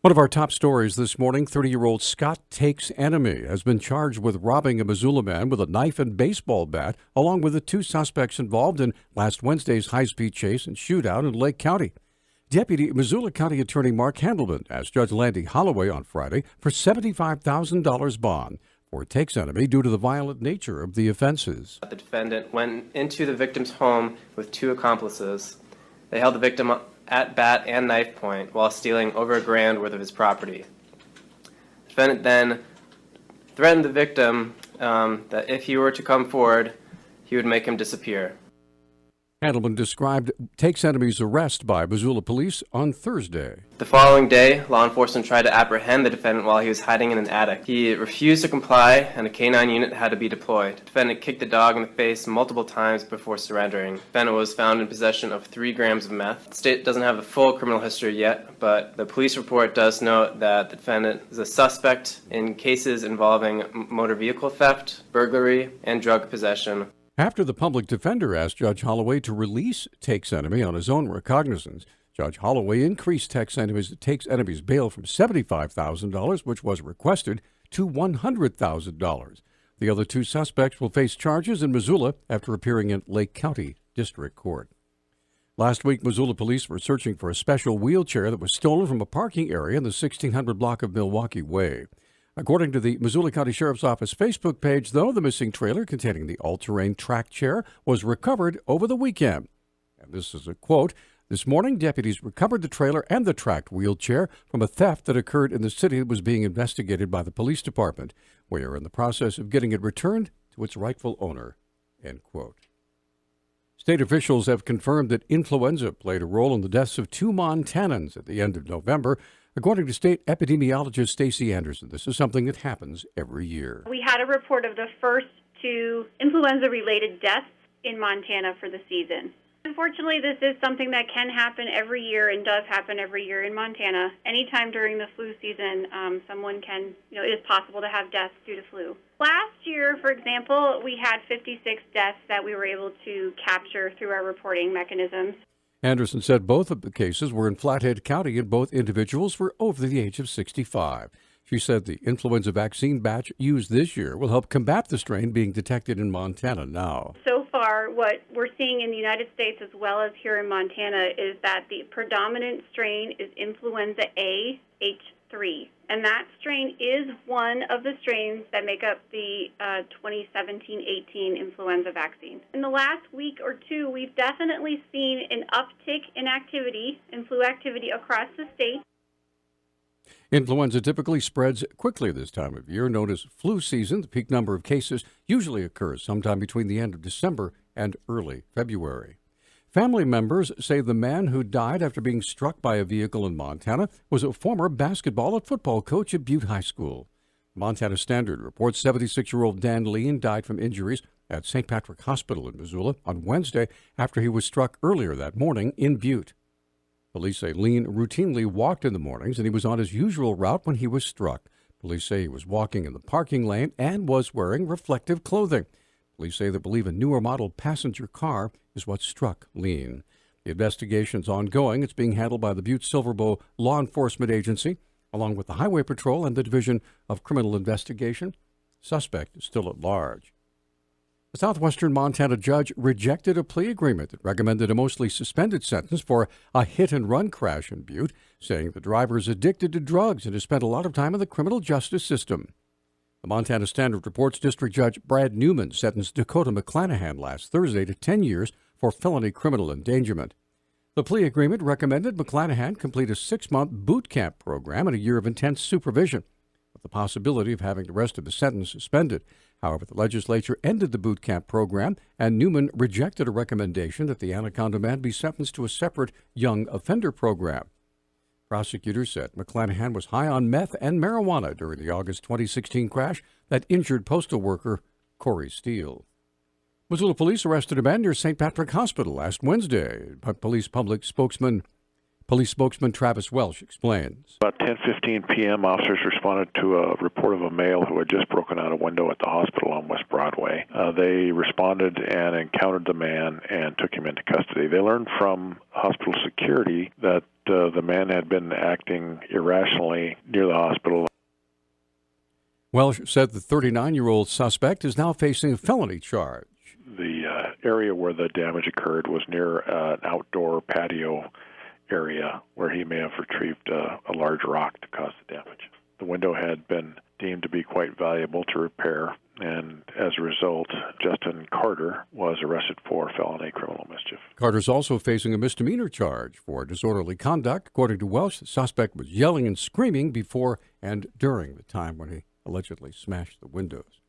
One of our top stories this morning, 30-year-old Scott Takes Enemy has been charged with robbing a Missoula man with a knife and baseball bat, along with the two suspects involved in last Wednesday's high-speed chase and shootout in Lake County. Deputy Missoula County Attorney Mark Handelman asked Judge Landy Holloway on Friday for $75,000 bond for Takes Enemy due to the violent nature of the offenses. The defendant went into the victim's home with two accomplices. They held the victim at bat and knife point while stealing over $1,000 worth of his property. The defendant then threatened the victim that if he were to come forward, he would make him disappear. Handelman described Takes Enemy's arrest by Missoula police on Thursday. The following day, law enforcement tried to apprehend the defendant while he was hiding in an attic. He refused to comply, and a canine unit had to be deployed. The defendant kicked the dog in the face multiple times before surrendering. The defendant was found in possession of 3 grams of meth. The state doesn't have a full criminal history yet, but the police report does note that the defendant is a suspect in cases involving motor vehicle theft, burglary, and drug possession. After the public defender asked Judge Holloway to release Takes Enemy on his own recognizance, Judge Holloway increased Takes Enemy's bail from $75,000, which was requested, to $100,000. The other two suspects will face charges in Missoula after appearing in Lake County District Court. Last week, Missoula police were searching for a special wheelchair that was stolen from a parking area in the 1600 block of Milwaukee Way. According to the Missoula County Sheriff's Office Facebook page, though, the missing trailer containing the all-terrain track chair was recovered over the weekend. And this is a quote, "This morning, deputies recovered the trailer and the tracked wheelchair from a theft that occurred in the city that was being investigated by the police department. We are in the process of getting it returned to its rightful owner," end quote. State officials have confirmed that influenza played a role in the deaths of 2 Montanans at the end of November. According to state epidemiologist Stacey Anderson, this is something that happens every year. We had a report of the first 2 influenza-related deaths in Montana for the season. Unfortunately, this is something that can happen every year and does happen every year in Montana. Anytime during the flu season, it is possible to have deaths due to flu. Last year, for example, we had 56 deaths that we were able to capture through our reporting mechanisms. Anderson said both of the cases were in Flathead County and both individuals were over the age of 65. She said the influenza vaccine batch used this year will help combat the strain being detected in Montana now. So far, what we're seeing in the United States as well as here in Montana is that the predominant strain is influenza A H3. And that strain is one of the strains that make up the 2017-18 influenza vaccine. In the last week or two, we've definitely seen an uptick in activity, in flu activity across the state. Influenza typically spreads quickly this time of year. Known as flu season, the peak number of cases usually occurs sometime between the end of December and early February. Family members say the man who died after being struck by a vehicle in Montana was a former basketball and football coach at Butte High School. Montana Standard reports 76-year-old Dan Lean died from injuries at St. Patrick Hospital in Missoula on Wednesday after he was struck earlier that morning in Butte. Police say Lean routinely walked in the mornings and he was on his usual route when he was struck. Police say he was walking in the parking lane and was wearing reflective clothing. Police say they believe a newer model passenger car is what struck Lean. The investigation's ongoing. It's being handled by the Butte Silverbow Law Enforcement Agency, along with the Highway Patrol and the Division of Criminal Investigation. Suspect is still at large. A southwestern Montana judge rejected a plea agreement that recommended a mostly suspended sentence for a hit-and-run crash in Butte, saying the driver is addicted to drugs and has spent a lot of time in the criminal justice system. The Montana Standard reports District Judge Brad Newman sentenced Dakota McClanahan last Thursday to 10 years for felony criminal endangerment. The plea agreement recommended McClanahan complete a 6-month boot camp program and a year of intense supervision, with the possibility of having the rest of the sentence suspended. However, the legislature ended the boot camp program, and Newman rejected a recommendation that the Anaconda man be sentenced to a separate young offender program. Prosecutors said McClanahan was high on meth and marijuana during the August 2016 crash that injured postal worker Corey Steele. Missoula police arrested a man near St. Patrick Hospital last Wednesday. Police public spokesman Police spokesman Travis Welsh explains. About 10:15 p.m., officers responded to a report of a male who had just broken out a window at the hospital on West Broadway. They responded and encountered the man and took him into custody. They learned from hospital security that the man had been acting irrationally near the hospital. Welsh said the 39-year-old suspect is now facing a felony charge. The area where the damage occurred was near an outdoor patio area where he may have retrieved a large rock to cause the damage. The window had been deemed to be quite valuable to repair, and as a result, Justin Carter was arrested for felony criminal mischief. Carter's also facing a misdemeanor charge for disorderly conduct. According to Welsh, the suspect was yelling and screaming before and during the time when he allegedly smashed the windows.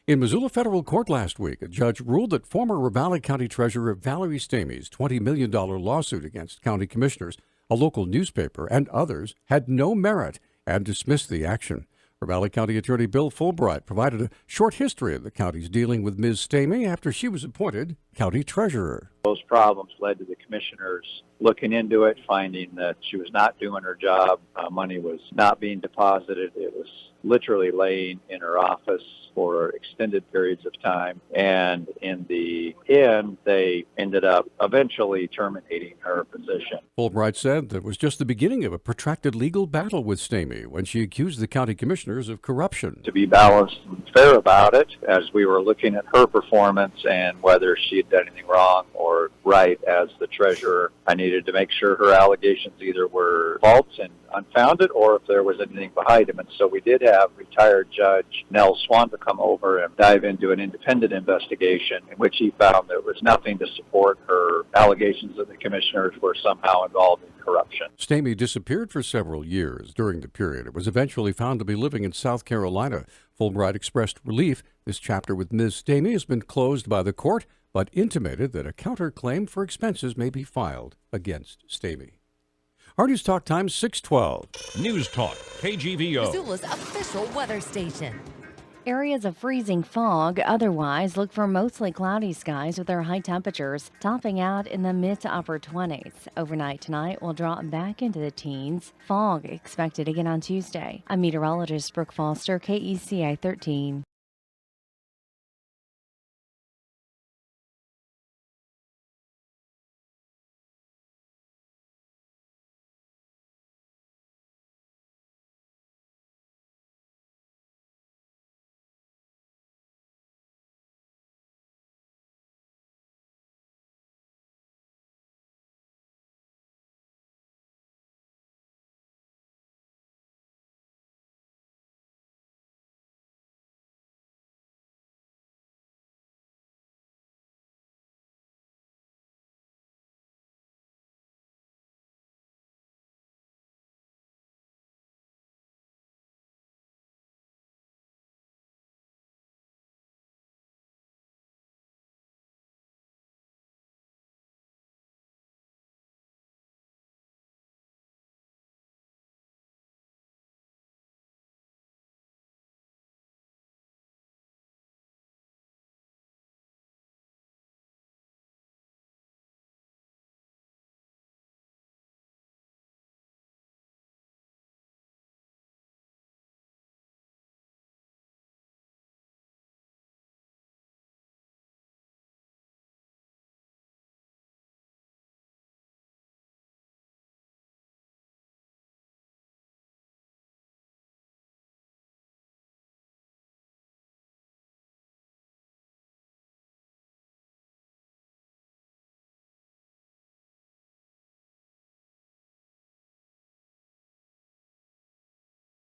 In Missoula federal court last week, a judge ruled that former Ravalli County Treasurer Valerie Stamey's $20 million lawsuit against county commissioners, a local newspaper, and others had no merit and dismissed the action. Ravalli County Attorney Bill Fulbright provided a short history of the county's dealing with Ms. Stamey after she was appointed county treasurer. Those problems led to the commissioners looking into it, finding that she was not doing her job. Money was not being deposited. It was literally laying in her office for extended periods of time. And in the end, they ended up eventually terminating her position. Fulbright said that it was just the beginning of a protracted legal battle with Stamey when she accused the county commissioners of corruption. To be balanced and fair about it, as we were looking at her performance and whether she had done anything wrong or right as the treasurer, I needed to make sure her allegations either were false and unfounded or if there was anything behind them. And so we did have retired Judge Nell Swan to come over and dive into an independent investigation in which he found there was nothing to support her allegations that the commissioners were somehow involved in corruption. Stamey disappeared for several years. During the period, it was eventually found to be living in South Carolina. Fulbright expressed relief. This chapter with Ms. Stamey has been closed by the court, but intimated that a counterclaim for expenses may be filed against Stamey. Our News Talk Time, 6:12. News Talk, KGVO. Missoula's official weather station. Areas of freezing fog. Otherwise, look for mostly cloudy skies with their high temperatures topping out in the mid to upper 20s. Overnight tonight will drop back into the teens. Fog expected again on Tuesday. I'm meteorologist Brooke Foster, KECI 13.